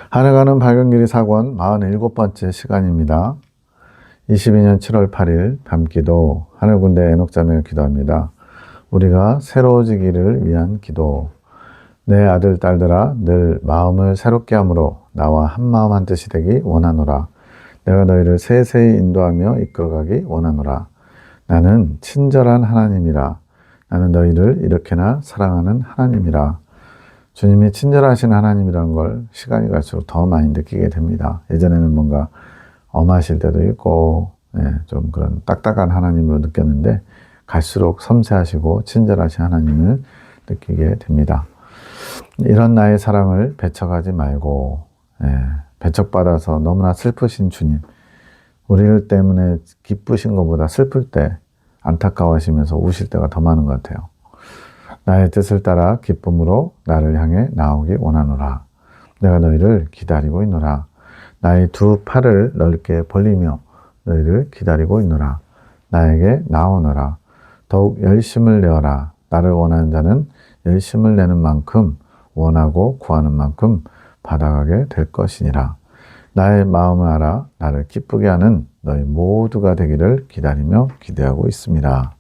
하늘가는 밝은길이 사권 47번째 시간입니다. 22년 7월 8일 밤기도 하늘군대 에녹자매가 기도합니다. 우리가 새로워지기를 위한 기도. 내 아들 딸들아 늘 마음을 새롭게 함으로 나와 한마음 한뜻이 되기 원하노라. 내가 너희를 세세히 인도하며 이끌어가기 원하노라. 나는 친절한 하나님이라. 나는 너희를 이렇게나 사랑하는 하나님이라. 주님이 친절하신 하나님이라는 걸 시간이 갈수록 더 많이 느끼게 됩니다. 예전에는 뭔가 엄하실 때도 있고 좀 그런 딱딱한 하나님으로 느꼈는데 갈수록 섬세하시고 친절하신 하나님을 느끼게 됩니다. 이런 나의 사랑을 배척하지 말고 배척받아서 너무나 슬프신 주님, 우리를 때문에 기쁘신 것보다 슬플 때 안타까워하시면서 우실 때가 더 많은 것 같아요. 나의 뜻을 따라 기쁨으로 나를 향해 나오기 원하노라. 내가 너희를 기다리고 있노라. 나의 두 팔을 넓게 벌리며 너희를 기다리고 있노라. 나에게 나오노라. 더욱 열심을 내어라. 나를 원하는 자는 열심을 내는 만큼 원하고 구하는 만큼 받아가게 될 것이니라. 나의 마음을 알아 나를 기쁘게 하는 너희 모두가 되기를 기다리며 기대하고 있습니다.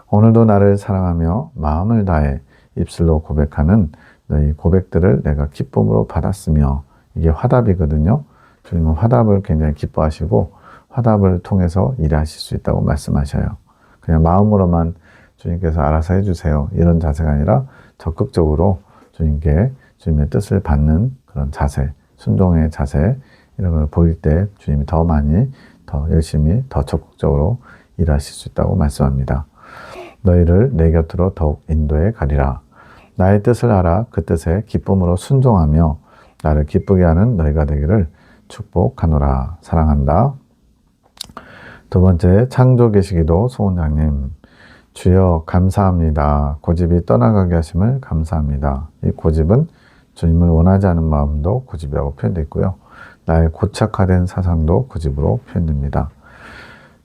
오늘도 나를 사랑하며 마음을 다해 입술로 고백하는 너희 고백들을 내가 기쁨으로 받았으며, 이게 화답이거든요. 주님은 화답을 굉장히 기뻐하시고 화답을 통해서 일하실 수 있다고 말씀하셔요. 그냥 마음으로만 주님께서 알아서 해주세요 이런 자세가 아니라 적극적으로 주님께 주님의 뜻을 받는 그런 자세, 순종의 자세, 이런 걸 보일 때 주님이 더 많이, 더 열심히, 더 적극적으로 일하실 수 있다고 말씀합니다. 너희를 내 곁으로 더욱 인도해 가리라. 나의 뜻을 알아 그 뜻에 기쁨으로 순종하며 나를 기쁘게 하는 너희가 되기를 축복하노라. 사랑한다. 두 번째, 창조 계시기도 소원장님. 주여 감사합니다. 고집이 떠나가게 하심을 감사합니다. 이 고집은 주님을 원하지 않은 마음도 고집이라고 표현되어 있고요. 나의 고착화된 사상도 고집으로 표현됩니다.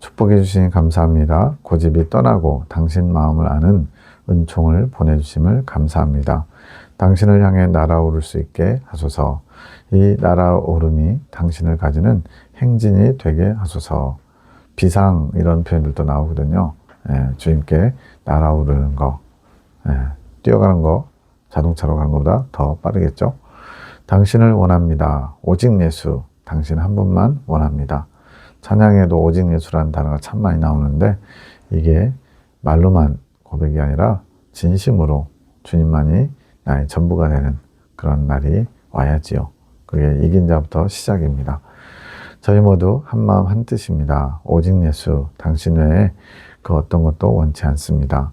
축복해 주시니 감사합니다. 고집이 떠나고 당신 마음을 아는 은총을 보내주심을 감사합니다. 당신을 향해 날아오를 수 있게 하소서. 이 날아오름이 당신을 가지는 행진이 되게 하소서. 비상 이런 표현들도 나오거든요. 주님께 날아오르는 거, 뛰어가는 거, 자동차로 가는 것보다 더 빠르겠죠. 당신을 원합니다. 오직 예수, 당신 한 분만 원합니다. 찬양에도 오직 예수라는 단어가 참 많이 나오는데 이게 말로만 고백이 아니라 진심으로 주님만이 나의 전부가 되는 그런 날이 와야지요. 그게 이긴 자부터 시작입니다. 저희 모두 한마음 한뜻입니다. 오직 예수, 당신 외에 그 어떤 것도 원치 않습니다.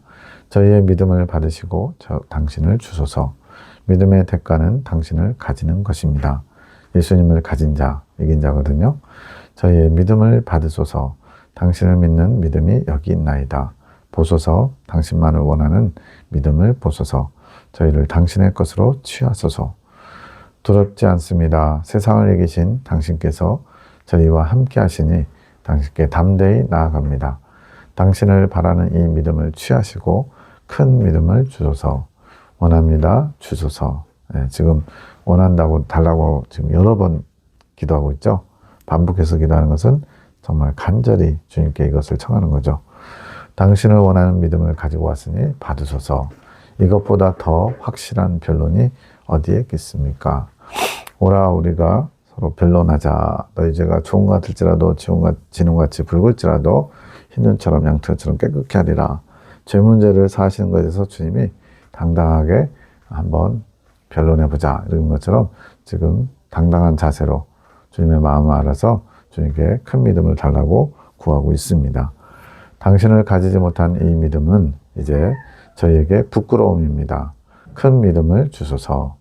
저희의 믿음을 받으시고 당신을 주소서. 믿음의 대가는 당신을 가지는 것입니다. 예수님을 가진 자, 이긴 자거든요. 저희의 믿음을 받으소서. 당신을 믿는 믿음이 여기 있나이다. 보소서. 당신만을 원하는 믿음을 보소서. 저희를 당신의 것으로 취하소서. 두렵지 않습니다. 세상을 이기신 당신께서 저희와 함께 하시니 당신께 담대히 나아갑니다. 당신을 바라는 이 믿음을 취하시고 큰 믿음을 주소서. 원합니다. 주소서. 지금 원한다고 달라고 지금 여러 번 기도하고 있죠. 반복해서 기도하는 것은 정말 간절히 주님께 이것을 청하는 거죠. 당신을 원하는 믿음을 가지고 왔으니 받으소서. 이것보다 더 확실한 변론이 어디에 있겠습니까? 오라 우리가 서로 변론하자. 너희 죄가 좋은 것 같을지라도 진홍같이 붉을지라도 흰눈처럼 양털처럼 깨끗게 하리라. 죄 문제를 사하시는 것에 대해서 주님이 당당하게 한번 변론해보자 이런 것처럼 지금 당당한 자세로 주님의 마음을 알아서 주님께 큰 믿음을 달라고 구하고 있습니다. 당신을 가지지 못한 이 믿음은 이제 저희에게 부끄러움입니다. 큰 믿음을 주소서.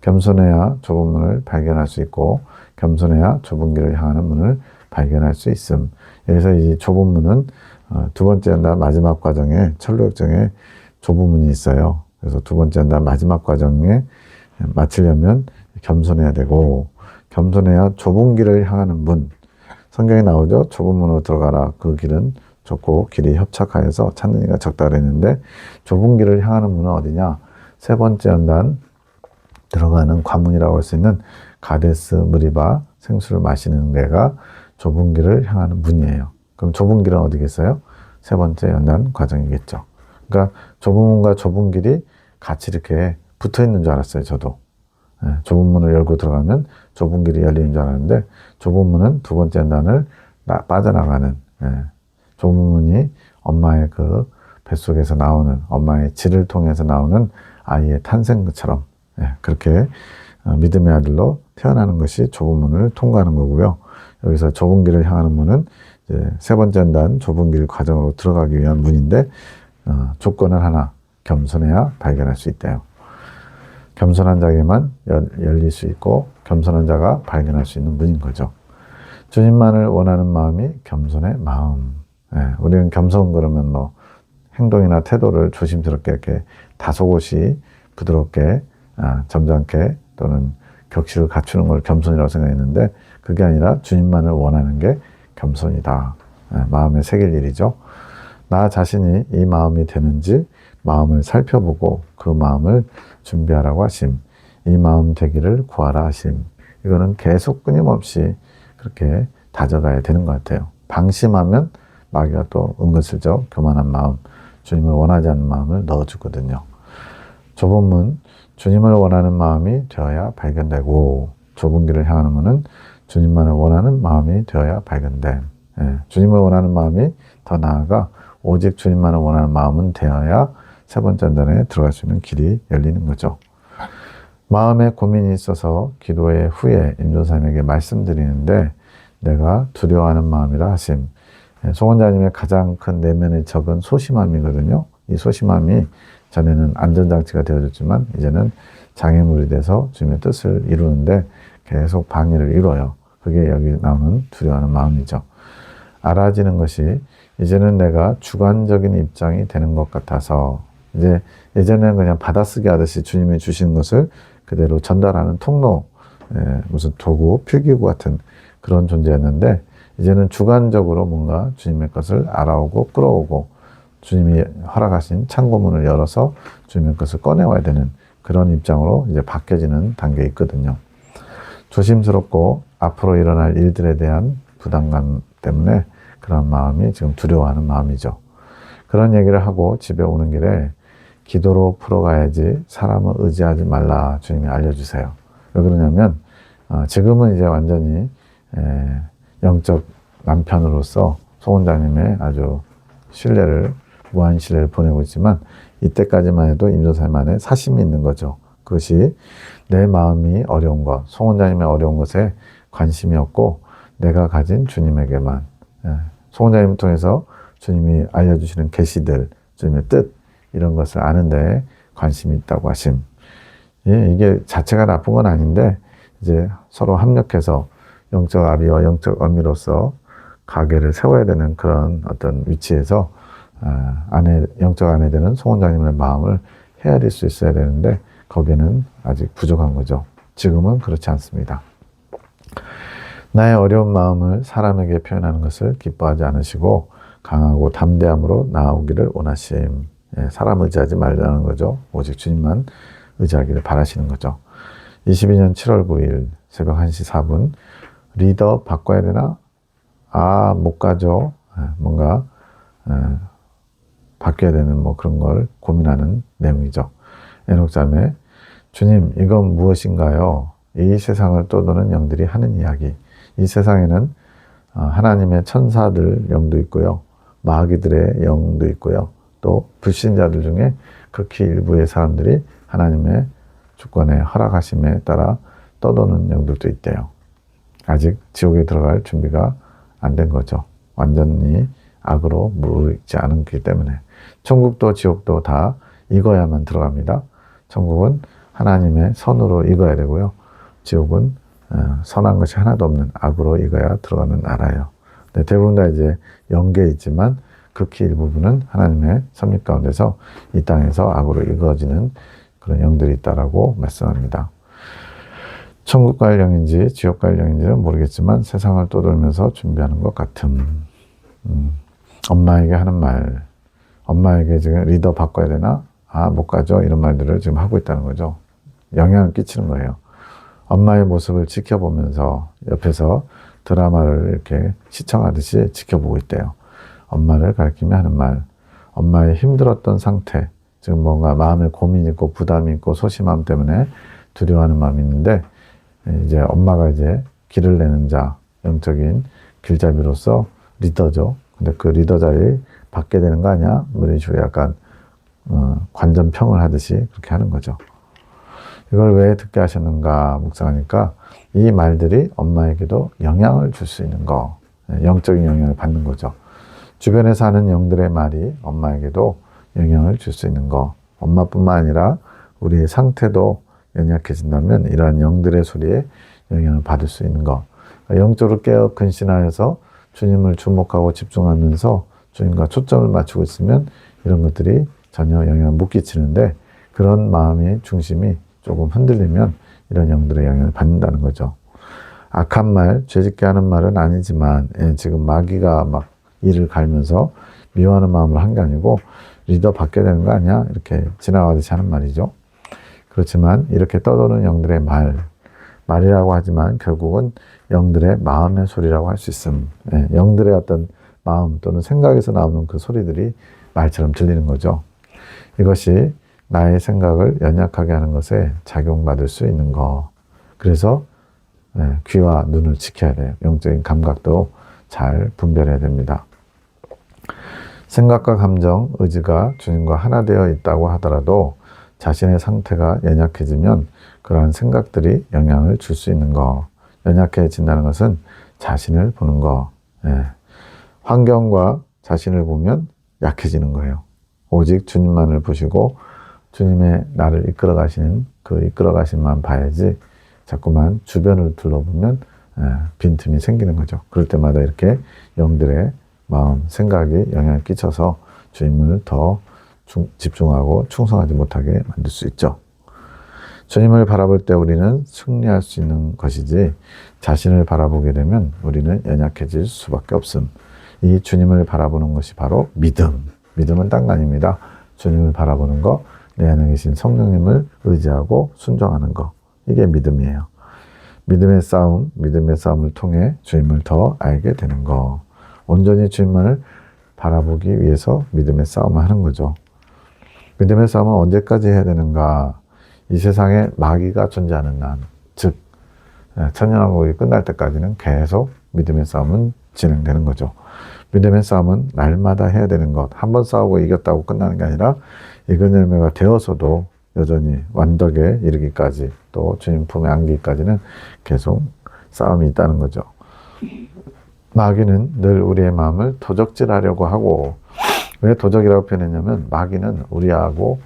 겸손해야 좁은 문을 발견할 수 있고 겸손해야 좁은 길을 향하는 문을 발견할 수 있음. 여기서 이 좁은 문은 두 번째 연단 마지막 과정에 철로역정에 좁은 문이 있어요. 그래서 두 번째 연단 마지막 과정에 마치려면 겸손해야 되고 겸손해야 좁은 길을 향하는 문. 성경에 나오죠. 좁은 문으로 들어가라. 그 길은 좁고 길이 협착하여서 찾는 이가 적다 그랬는데 좁은 길을 향하는 문은 어디냐? 세 번째 연단 들어가는 관문이라고 할 수 있는 가데스 무리바 생수를 마시는 데가 좁은 길을 향하는 문이에요. 그럼 좁은 길은 어디겠어요? 세 번째 연단 과정이겠죠. 그러니까 좁은 문과 좁은 길이 같이 이렇게 붙어 있는 줄 알았어요, 저도. 좁은 문을 열고 들어가면 좁은 길이 열리는 줄 알았는데, 좁은 문은 두 번째 연단을 빠져나가는, 좁은 문이 엄마의 그 뱃속에서 나오는, 엄마의 질을 통해서 나오는 아이의 탄생처럼, 그렇게 믿음의 아들로 태어나는 것이 좁은 문을 통과하는 거고요. 여기서 좁은 길을 향하는 문은 이제 세 번째 연단 좁은 길 과정으로 들어가기 위한 문인데, 조건을 하나, 겸손해야 발견할 수 있대요. 겸손한 자에게만 열릴 수 있고 겸손한 자가 발견할 수 있는 문인 거죠. 주님만을 원하는 마음이 겸손의 마음. 우리는 겸손 그러면 뭐 행동이나 태도를 조심스럽게 이렇게 다소곳이 부드럽게 점잖게 또는 격식을 갖추는 걸 겸손이라고 생각했는데, 그게 아니라 주님만을 원하는 게 겸손이다. 마음에 새길 일이죠. 나 자신이 이 마음이 되는지 마음을 살펴보고 그 마음을 준비하라고 하심. 이 마음 되기를 구하라 하심. 이거는 계속 끊임없이 그렇게 다져가야 되는 것 같아요. 방심하면 마귀가 또 은근슬쩍 교만한 마음, 주님을 원하지 않는 마음을 넣어주거든요. 좁은 문, 주님을 원하는 마음이 되어야 발견되고, 좁은 길을 향하는 문은 주님만을 원하는 마음이 되어야 발견됨. 주님을 원하는 마음이 더 나아가 오직 주님만을 원하는 마음은 되어야 세 번째 연단에 들어갈 수 있는 길이 열리는 거죠. 마음에 고민이 있어서 기도의 후에 임조사님에게 말씀드리는데, 내가 두려워하는 마음이라 하심. 송원자님의 가장 큰 내면의 적은 소심함이거든요. 이 소심함이 전에는 안전장치가 되어줬지만 이제는 장애물이 돼서 주님의 뜻을 이루는데 계속 방해를 이뤄요. 그게 여기 나오는 두려워하는 마음이죠. 알아지는 것이 이제는 내가 주관적인 입장이 되는 것 같아서, 이제 예전에는 그냥 받아쓰기 하듯이 주님이 주시는 것을 그대로 전달하는 통로, 무슨 도구, 필기구 같은 그런 존재였는데, 이제는 주관적으로 뭔가 주님의 것을 알아오고 끌어오고 주님이 허락하신 창고문을 열어서 주님의 것을 꺼내와야 되는 그런 입장으로 이제 바뀌어지는 단계에 있거든요. 조심스럽고 앞으로 일어날 일들에 대한 부담감 때문에 그런 마음이 지금 두려워하는 마음이죠. 그런 얘기를 하고 집에 오는 길에 기도로 풀어가야지 사람을 의지하지 말라 주님이 알려주세요. 왜 그러냐면 지금은 이제 완전히 영적 남편으로서 송원장님의 아주 무한 신뢰를 보내고 있지만, 이때까지만 해도 임조사님 안에 사심이 있는 거죠. 그것이 내 마음이 어려운 것, 송원장님의 어려운 것에 관심이 없고 내가 가진 주님에게만, 송원장님을 통해서 주님이 알려주시는 계시들, 주님의 뜻, 이런 것을 아는 데에 관심이 있다고 하심. 이게 자체가 나쁜 건 아닌데, 이제 서로 합력해서 영적 아비와 영적 어미로서 가게를 세워야 되는 그런 어떤 위치에서 영적 아내 되는 송원장님의 마음을 헤아릴 수 있어야 되는데, 거기는 아직 부족한 거죠. 지금은 그렇지 않습니다. 나의 어려운 마음을 사람에게 표현하는 것을 기뻐하지 않으시고 강하고 담대함으로 나아오기를 원하심. 사람 의지하지 말라는 거죠. 오직 주님만 의지하기를 바라시는 거죠. 22년 7월 9일 새벽 1시 4분 리더 바꿔야 되나? 못 가죠. 뭔가 바뀌어야 되는 뭐 그런 걸 고민하는 내용이죠. 에녹자매, 주님, 이건 무엇인가요? 이 세상을 떠도는 영들이 하는 이야기. 이 세상에는 하나님의 천사들 영도 있고요. 마귀들의 영도 있고요. 또 불신자들 중에 극히 일부의 사람들이 하나님의 주권에 허락하심에 따라 떠도는 영들도 있대요. 아직 지옥에 들어갈 준비가 안 된 거죠. 완전히 악으로 무르익지 않기 때문에. 천국도 지옥도 다 익어야만 들어갑니다. 천국은 하나님의 선으로 익어야 되고요. 지옥은 선한 것이 하나도 없는 악으로 익어야 들어가는 나라예요. 네, 대부분 다 이제 영계에 있지만 극히 일부분은 하나님의 섭리 가운데서 이 땅에서 악으로 익어지는 그런 영들이 있다라고 말씀합니다. 천국 갈 영인지 지옥 갈 영인지는 모르겠지만 세상을 떠돌면서 준비하는 것 같음. 엄마에게 하는 말, 엄마에게 지금 리더 바꿔야 되나? 못 가죠. 이런 말들을 지금 하고 있다는 거죠. 영향을 끼치는 거예요. 엄마의 모습을 지켜보면서 옆에서 드라마를 이렇게 시청하듯이 지켜보고 있대요. 엄마를 가리키며 하는 말, 엄마의 힘들었던 상태, 지금 뭔가 마음에 고민이 있고 부담이 있고 소심함 때문에 두려워하는 마음이 있는데, 이제 엄마가 이제 길을 내는 자, 영적인 길잡이로서 리더죠. 근데 그 리더 자리 받게 되는 거 아니야? 뭐 이런 식으로 약간 관전평을 하듯이 그렇게 하는 거죠. 이걸 왜 듣게 하셨는가 묵상하니까 이 말들이 엄마에게도 영향을 줄 수 있는 거, 영적인 영향을 받는 거죠. 주변에 사는 영들의 말이 엄마에게도 영향을 줄 수 있는 거, 엄마뿐만 아니라 우리의 상태도 연약해진다면 이러한 영들의 소리에 영향을 받을 수 있는 거, 영적으로 깨어 근신하여서 주님을 주목하고 집중하면서 주님과 초점을 맞추고 있으면 이런 것들이 전혀 영향을 못 끼치는데, 그런 마음의 중심이 조금 흔들리면 이런 영들의 영향을 받는다는 거죠. 악한 말, 죄짓게 하는 말은 아니지만 지금 마귀가 막 이를 갈면서 미워하는 마음으로 한 게 아니고 리더 받게 되는 거 아니야? 이렇게 지나가듯이 하는 말이죠. 그렇지만 이렇게 떠도는 영들의 말이라고 하지만 결국은 영들의 마음의 소리라고 할 수 있음. 영들의 어떤 마음 또는 생각에서 나오는 그 소리들이 말처럼 들리는 거죠. 이것이 나의 생각을 연약하게 하는 것에 작용받을 수 있는 거. 그래서 귀와 눈을 지켜야 돼요. 영적인 감각도 잘 분별해야 됩니다. 생각과 감정, 의지가 주님과 하나 되어 있다고 하더라도 자신의 상태가 연약해지면 그러한 생각들이 영향을 줄 수 있는 거. 연약해진다는 것은 자신을 보는 거. 환경과 자신을 보면 약해지는 거예요. 오직 주님만을 보시고 주님의 나를 이끌어 가시는 그 이끌어 가심만 봐야지 자꾸만 주변을 둘러보면 빈틈이 생기는 거죠. 그럴 때마다 이렇게 영들의 마음, 생각이 영향을 끼쳐서 주님을 더 집중하고 충성하지 못하게 만들 수 있죠. 주님을 바라볼 때 우리는 승리할 수 있는 것이지 자신을 바라보게 되면 우리는 연약해질 수밖에 없음. 이 주님을 바라보는 것이 바로 믿음. 믿음은 딴 거 아닙니다. 주님을 바라보는 거, 내 안에 계신 성령님을 의지하고 순종하는 거. 이게 믿음이에요. 믿음의 싸움을 통해 주님을 더 알게 되는 거. 온전히 주님만을 바라보기 위해서 믿음의 싸움을 하는 거죠. 믿음의 싸움은 언제까지 해야 되는가? 이 세상에 마귀가 존재하는 난, 즉 천년왕국이 끝날 때까지는 계속 믿음의 싸움은 진행되는 거죠. 믿음의 싸움은 날마다 해야 되는 것. 한 번 싸우고 이겼다고 끝나는 게 아니라 익은 열매가 되어서도 여전히 완덕에 이르기까지, 또 주님 품에 안기기까지는 계속 싸움이 있다는 거죠. 마귀는 늘 우리의 마음을 도적질하려고 하고, 왜 도적이라고 표현했냐면 마귀는 우리하고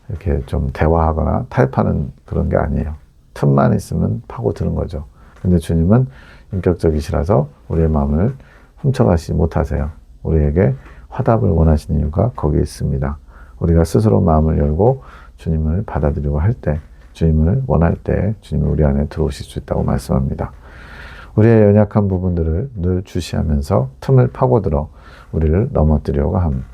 이렇게 좀 대화하거나 타협하는 그런 게 아니에요. 틈만 있으면 파고드는 거죠. 근데 주님은 인격적이시라서 우리의 마음을 훔쳐가시지 못하세요. 우리에게 화답을 원하시는 이유가 거기에 있습니다. 우리가 스스로 마음을 열고 주님을 받아들이고 할 때, 주님을 원할 때 주님이 우리 안에 들어오실 수 있다고 말씀합니다. 우리의 연약한 부분들을 늘 주시하면서 틈을 파고들어 우리를 넘어뜨리려고 함.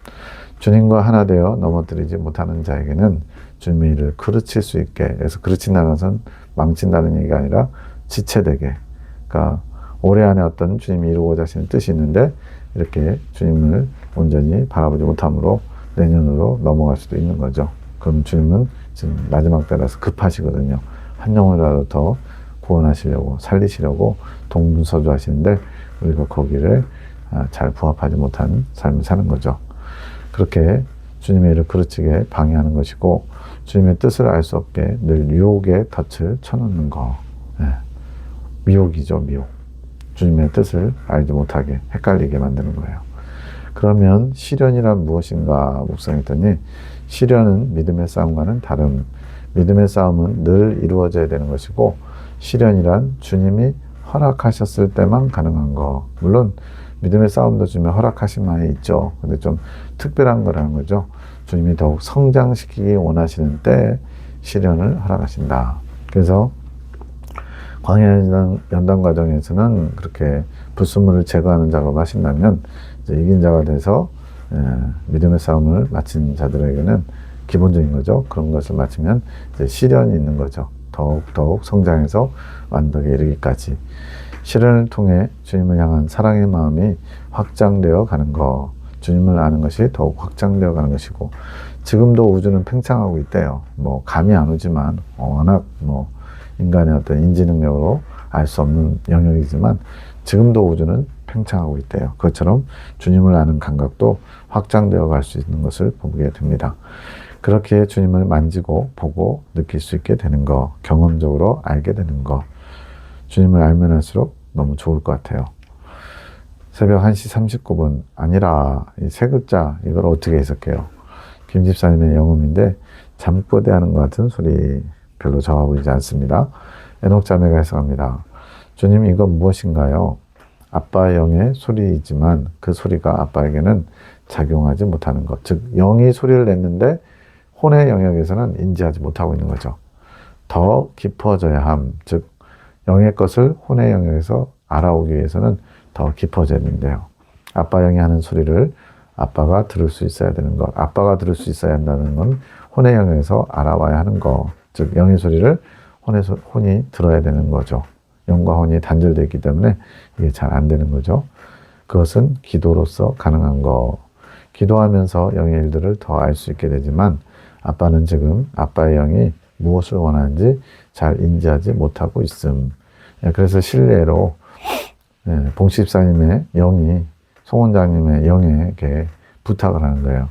주님과 하나 되어 넘어뜨리지 못하는 자에게는 주님의 일을 그르칠 수 있게, 그래서 그르친다는 것은 망친다는 얘기가 아니라 지체되게, 그러니까 올해 안에 어떤 주님이 이루고자 하시는 뜻이 있는데 이렇게 주님을 온전히 바라보지 못함으로 내년으로 넘어갈 수도 있는 거죠. 그럼 주님은 지금 마지막 때라서 급하시거든요. 한 영혼이라도 더 구원하시려고, 살리시려고 동분서주 하시는데 우리가 거기를 잘 부합하지 못한 삶을 사는 거죠. 그렇게 주님의 일을 그르치게 방해하는 것이고, 주님의 뜻을 알 수 없게 늘 유혹의 덫을 쳐놓는 거. 미혹이죠, 미혹. 주님의 뜻을 알지 못하게, 헷갈리게 만드는 거예요. 그러면 시련이란 무엇인가 묵상했더니, 시련은 믿음의 싸움과는 다른, 믿음의 싸움은 늘 이루어져야 되는 것이고, 시련이란 주님이 허락하셨을 때만 가능한 거. 물론 믿음의 싸움도 주님이 허락하신 많이 있죠. 근데 좀 특별한 거라는 거죠. 주님이 더욱 성장시키기 원하시는 때 시련을 허락하신다. 그래서 광야 연단 과정에서는 그렇게 불순물을 제거하는 작업을 하신다면, 이제 이긴 자가 돼서 믿음의 싸움을 마친 자들에게는 기본적인 거죠. 그런 것을 마치면 이제 시련이 있는 거죠. 더욱 성장해서 완덕에 이르기까지 시련을 통해 주님을 향한 사랑의 마음이 확장되어 가는 것, 주님을 아는 것이 더욱 확장되어 가는 것이고, 지금도 우주는 팽창하고 있대요. 뭐 감이 안 오지만 워낙 뭐 인간의 어떤 인지 능력으로 알 수 없는 영역이지만 지금도 우주는 팽창하고 있대요. 그것처럼 주님을 아는 감각도 확장되어 갈 수 있는 것을 보게 됩니다. 그렇게 주님을 만지고 보고 느낄 수 있게 되는 거, 경험적으로 알게 되는 거, 주님을 알면 할수록 너무 좋을 것 같아요. 새벽 1시 39분 아니라 이 세 글자 이걸 어떻게 해석해요? 김 집사님의 영음인데 잠꼬대하는 것 같은 소리 별로 좋아 보이지 않습니다. 에녹자매가 해석합니다. 주님 이건 무엇인가요? 아빠의 영의 소리이지만 그 소리가 아빠에게는 작용하지 못하는 것. 즉 영이 소리를 냈는데 혼의 영역에서는 인지하지 못하고 있는 거죠. 더 깊어져야 함. 즉 영의 것을 혼의 영역에서 알아오기 위해서는 더 깊어져야 되는데요. 아빠 영이 하는 소리를 아빠가 들을 수 있어야 되는 것. 아빠가 들을 수 있어야 한다는 건 혼의 영역에서 알아와야 하는 것. 즉 영의 소리를 혼이 들어야 되는 거죠. 영과 혼이 단절되어 있기 때문에 이게 잘 안 되는 거죠. 그것은 기도로서 가능한 거. 기도하면서 영의 일들을 더 알 수 있게 되지만 아빠는 지금 아빠의 영이 무엇을 원하는지 잘 인지하지 못하고 있음. 그래서 실례로 봉집사님의 영이 송원장님의 영에게 부탁을 하는 거예요.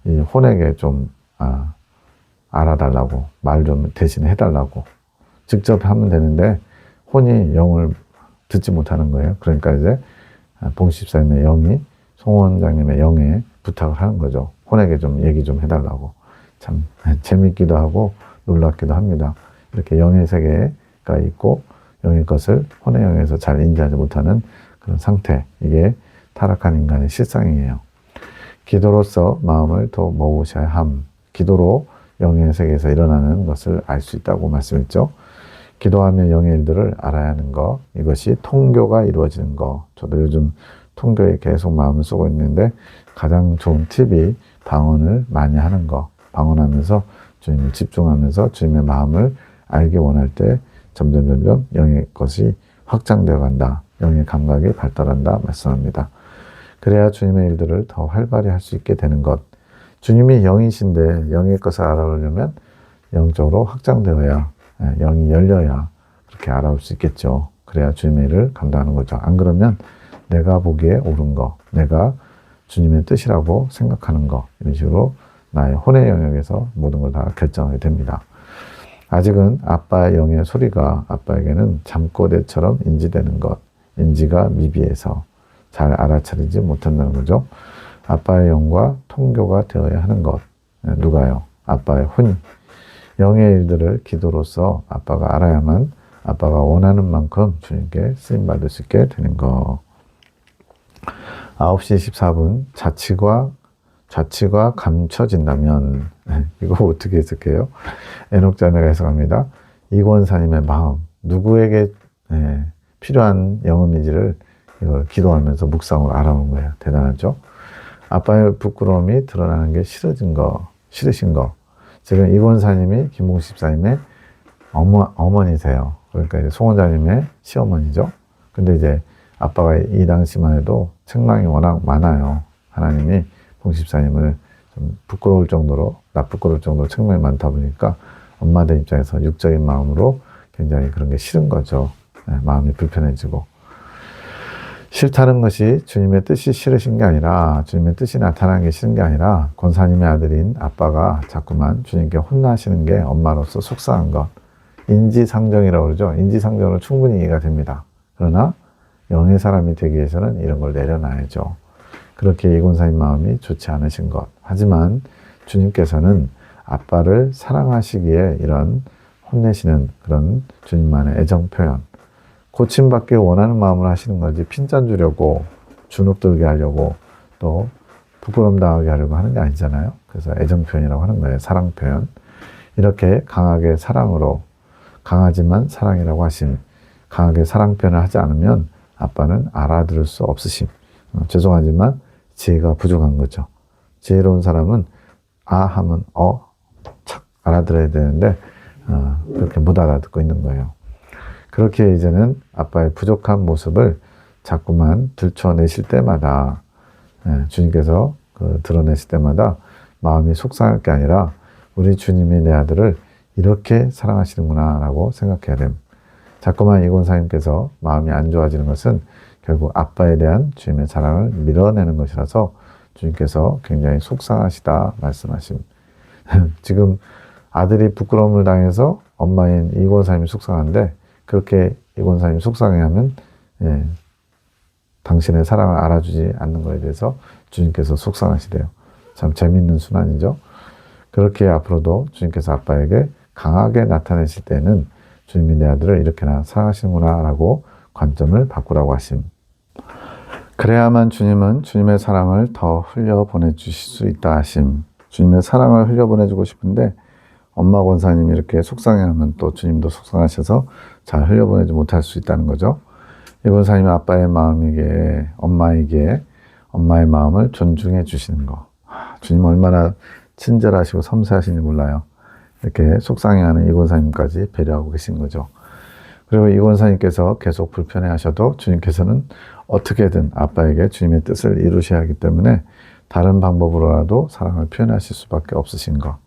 이 혼에게 좀 알아달라고, 말 좀 대신 해달라고. 직접 하면 되는데 혼이 영을 듣지 못하는 거예요. 그러니까 이제 봉집사님의 영이 송원장님의 영에 부탁을 하는 거죠. 혼에게 좀 얘기 좀 해달라고. 참 재밌기도 하고 놀랍기도 합니다. 이렇게 영의 세계가 있고 영의 것을 혼의 영에서 잘 인지하지 못하는 그런 상태. 이게 타락한 인간의 실상이에요. 기도로서 마음을 더 모으셔야 함. 기도로 영의 세계에서 일어나는 것을 알 수 있다고 말씀했죠. 기도하며 영의 일들을 알아야 하는 것. 이것이 통교가 이루어지는 것. 저도 요즘 통교에 계속 마음을 쓰고 있는데 가장 좋은 팁이 방언을 많이 하는 것. 방언하면서 주님을 집중하면서 주님의 마음을 알기 원할 때 점점 영의 것이 확장되어 간다. 영의 감각이 발달한다 말씀합니다. 그래야 주님의 일들을 더 활발히 할 수 있게 되는 것. 주님이 영이신데 영의 것을 알아보려면 영적으로 확장되어야, 영이 열려야 그렇게 알아올 수 있겠죠. 그래야 주님의 일을 감당하는 거죠. 안 그러면 내가 보기에 옳은 거, 내가 주님의 뜻이라고 생각하는 거, 이런 식으로 나의 혼의 영역에서 모든 걸 다 결정하게 됩니다. 아직은 아빠의 영의 소리가 아빠에게는 잠꼬대처럼 인지되는 것, 인지가 미비해서 잘 알아차리지 못한다는 거죠. 아빠의 영과 통교가 되어야 하는 것. 누가요? 아빠의 혼이. 영의 일들을 기도로서 아빠가 알아야만 아빠가 원하는 만큼 주님께 쓰임받을 수 있게 되는 것. 9시 14분 자치가 감춰진다면 이거 어떻게 해석해요? 에녹자매가 해석합니다. 이권사님의 마음, 누구에게 필요한 영음인지를 이걸 기도하면서 묵상으로 알아온 거예요. 대단하죠? 아빠의 부끄러움이 드러나는 게 싫으신 거. 지금 이권사님이 김봉십사님의 어머니세요. 그러니까 이제 송원자님의 시어머니죠. 근데 이제 아빠가 이 당시만 해도 책망이 워낙 많아요. 하나님이 봉십사님을 좀 부끄러울 정도로 책망이 많다 보니까 엄마들 입장에서 육적인 마음으로 굉장히 그런 게 싫은 거죠. 마음이 불편해지고. 싫다는 것이 주님의 뜻이 싫으신 게 아니라, 주님의 뜻이 나타나는 게 싫은 게 아니라 권사님의 아들인 아빠가 자꾸만 주님께 혼나시는 게 엄마로서 속상한 것. 인지상정이라고 그러죠. 인지상정으로 충분히 이해가 됩니다. 그러나 영의 사람이 되기 위해서는 이런 걸 내려놔야죠. 그렇게 이권사님 마음이 좋지 않으신 것. 하지만 주님께서는 아빠를 사랑하시기에 이런 혼내시는 그런 주님만의 애정 표현, 고침받길 원하는 마음을 하시는 거지 핀잔 주려고, 주눅 들게 하려고, 또 부끄럼 당하게 하려고 하는 게 아니잖아요. 그래서 애정 표현이라고 하는 거예요. 사랑 표현. 이렇게 강하게 사랑으로, 강하지만 사랑이라고 하심, 강하게 사랑 표현을 하지 않으면 아빠는 알아들을 수 없으심. 죄송하지만 지혜가 부족한 거죠. 지혜로운 사람은 아 하면 착 알아들어야 되는데 그렇게 못 알아듣고 있는 거예요. 그렇게 이제는 아빠의 부족한 모습을 자꾸만 들춰내실 때마다 주님께서 드러내실 때마다 마음이 속상할 게 아니라 우리 주님이 내 아들을 이렇게 사랑하시는구나 라고 생각해야 됩니다. 자꾸만 이 권사님께서 마음이 안 좋아지는 것은 결국 아빠에 대한 주님의 사랑을 밀어내는 것이라서 주님께서 굉장히 속상하시다 말씀하십니다. 지금 아들이 부끄러움을 당해서 엄마인 이 권사님이 속상한데 그렇게 이 권사님이 속상해하면 당신의 사랑을 알아주지 않는 것에 대해서 주님께서 속상하시대요. 참 재밌는 순환이죠. 그렇게 앞으로도 주님께서 아빠에게 강하게 나타내실 때는 주님이 내 아들을 이렇게나 사랑하시는구나 라고 관점을 바꾸라고 하심. 그래야만 주님은 주님의 사랑을 더 흘려보내주실 수 있다 하심. 주님의 사랑을 흘려보내주고 싶은데 엄마 권사님이 이렇게 속상해하면 또 주님도 속상하셔서 잘 흘려보내지 못할 수 있다는 거죠. 이 권사님이 아빠의 마음에게 엄마의 마음을 존중해 주시는 거. 주님 얼마나 친절하시고 섬세하신지 몰라요. 이렇게 속상해하는 이 권사님까지 배려하고 계신 거죠. 그리고 이 권사님께서 계속 불편해 하셔도 주님께서는 어떻게든 아빠에게 주님의 뜻을 이루셔야 하기 때문에 다른 방법으로라도 사랑을 표현하실 수밖에 없으신 거.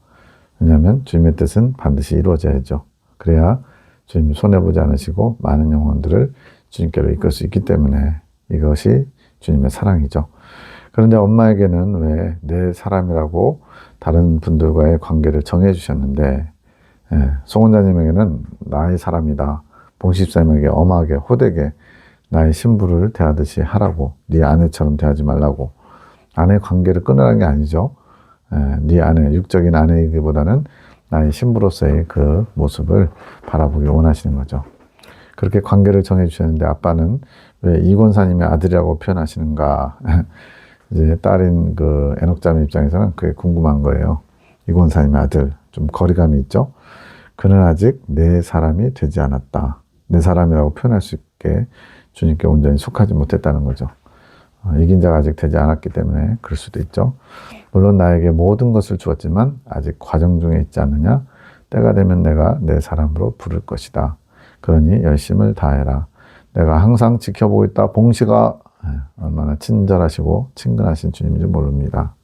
왜냐하면 주님의 뜻은 반드시 이루어져야죠. 그래야 주님이 손해보지 않으시고 많은 영혼들을 주님께로 이끌 수 있기 때문에 이것이 주님의 사랑이죠. 그런데 엄마에게는 왜 내 사람이라고 다른 분들과의 관계를 정해 주셨는데 송원자님에게는 나의 사람이다. 봉십사님에게 엄하게 호되게 나의 신부를 대하듯이 하라고 네 아내처럼 대하지 말라고 아내 관계를 끊으라는 게 아니죠. 네 아내, 육적인 아내이기보다는 나의 신부로서의 그 모습을 바라보길 원하시는 거죠. 그렇게 관계를 정해 주셨는데 아빠는 왜 이권사님의 아들이라고 표현하시는가? 이제 딸인 그 에녹자매 입장에서는 그게 궁금한 거예요. 이권사님의 아들, 좀 거리감이 있죠? 그는 아직 내 사람이 되지 않았다. 내 사람이라고 표현할 수 있게 주님께 온전히 속하지 못했다는 거죠. 이긴 자가 아직 되지 않았기 때문에 그럴 수도 있죠. 물론 나에게 모든 것을 주었지만 아직 과정 중에 있지 않느냐? 때가 되면 내가 내 사람으로 부를 것이다. 그러니 열심을 다해라. 내가 항상 지켜보고 있다. 봉시가 얼마나 친절하시고 친근하신 주님인지 모릅니다.